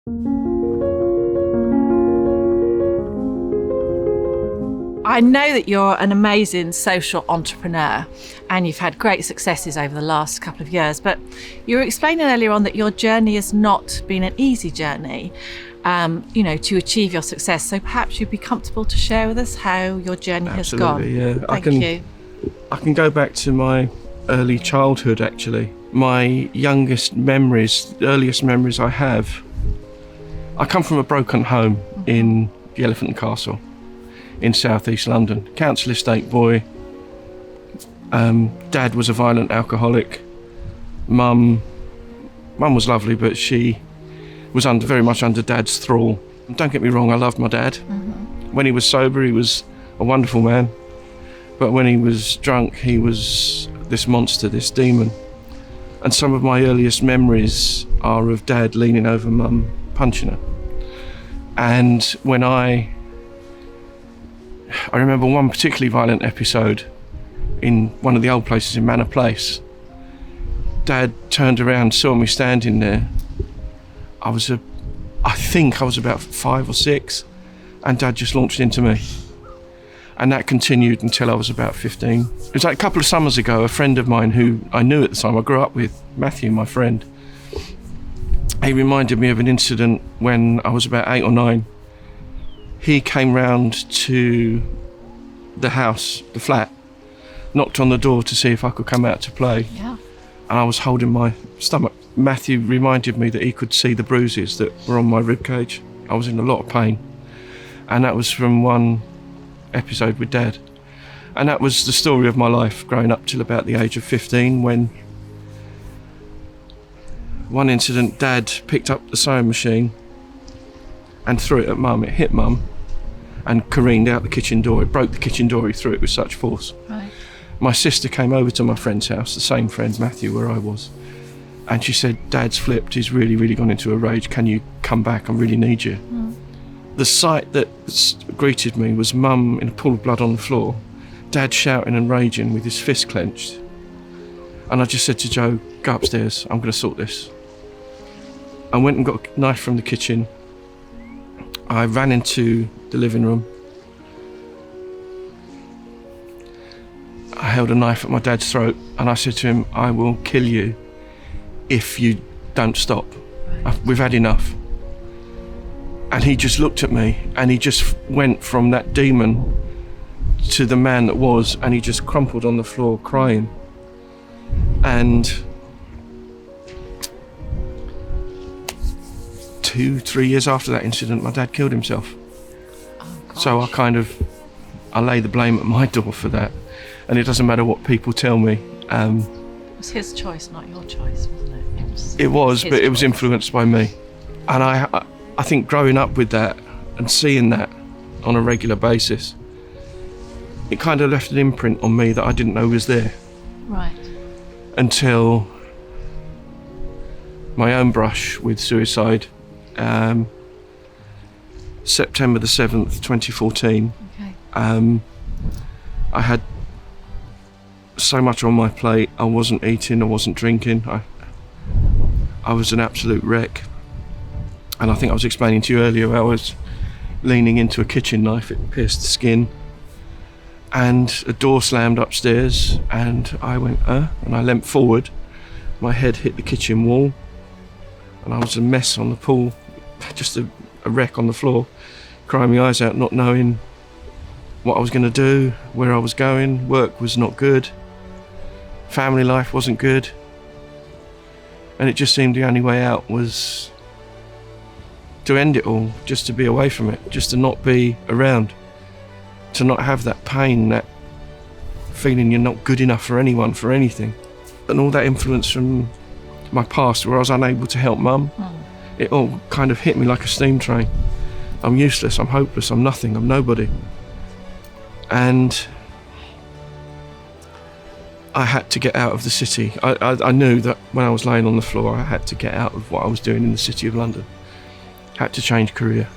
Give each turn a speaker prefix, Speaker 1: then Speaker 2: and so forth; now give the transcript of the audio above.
Speaker 1: I know that you're an amazing social entrepreneur and you've had great successes over the last couple of years, but you were explaining earlier on that your journey has not been an easy journey, to achieve your success. So perhaps you'd be comfortable to share with us how your journey has gone.
Speaker 2: Absolutely, yeah.
Speaker 1: Thank you.
Speaker 2: I can go back to my early childhood, actually. My earliest memories I have, I come from a broken home in the Elephant and Castle in southeast London. Council estate boy. Dad was a violent alcoholic. Mum was lovely, but she was very much under Dad's thrall. Don't get me wrong, I loved my dad. When he was sober, he was a wonderful man. But when he was drunk, he was this monster, this demon. And some of my earliest memories are of Dad leaning over Mum, punching her. And when I remember one particularly violent episode in one of the old places in Manor Place. Dad turned around, saw me standing there. I think I was about 5 or 6, and Dad just launched into me. And that continued until I was about 15. It was like a couple of summers ago, a friend of mine who I knew at the time, I grew up with, Matthew, my friend, he reminded me of an incident when I was about 8 or 9. He came round to the house, the flat, knocked on the door to see if I could come out to play.
Speaker 1: Yeah.
Speaker 2: And I was holding my stomach. Matthew reminded me that he could see the bruises that were on my rib cage. I was in a lot of pain. And that was from one episode with Dad. And that was the story of my life growing up till about the age of 15, when one incident, Dad picked up the sewing machine and threw it at Mum. It hit Mum and careened out the kitchen door. It broke the kitchen door. He threw it with such force.
Speaker 1: Right.
Speaker 2: My sister came over to my friend's house, the same friend, Matthew, where I was, and she said, Dad's flipped. He's really, really gone into a rage. Can you come back? I really need you. The sight that greeted me was Mum in a pool of blood on the floor, Dad shouting and raging with his fist clenched. And I just said to Joe, go upstairs, I'm going to sort this. I went and got a knife from the kitchen. I ran into the living room. I held a knife at my dad's throat and I said to him, I will kill you if you don't stop. We've had enough. And he just looked at me and he just went from that demon to the man that was, and he just crumpled on the floor crying. And 2-3 years after that incident, my dad killed himself. So I lay the blame at my door for that. And it doesn't matter what people tell me.
Speaker 1: It was his choice, not your choice, wasn't it?
Speaker 2: It was, but it was influenced by me. And I think growing up with that and seeing that on a regular basis, it kind of left an imprint on me that I didn't know was there.
Speaker 1: Right.
Speaker 2: Until my own brush with suicide, September the 7th, 2014.
Speaker 1: Okay.
Speaker 2: I had so much on my plate. I wasn't eating, I wasn't drinking. I was an absolute wreck. And I think I was explaining to you earlier, I was leaning into a kitchen knife, it pierced the skin. And a door slammed upstairs and I went, and I leant forward. My head hit the kitchen wall and I was a mess on the pool, just a wreck on the floor, crying my eyes out, not knowing what I was going to do, where I was going. Work was not good. Family life wasn't good. And it just seemed the only way out was to end it all, just to be away from it, just to not be around, to not have that pain, that feeling you're not good enough for anyone, for anything. And all that influence from my past where I was unable to help Mum, it all kind of hit me like a steam train. I'm useless, I'm hopeless, I'm nothing, I'm nobody. And I had to get out of the city. I knew that when I was laying on the floor, I had to get out of what I was doing in the City of London. Had to change career.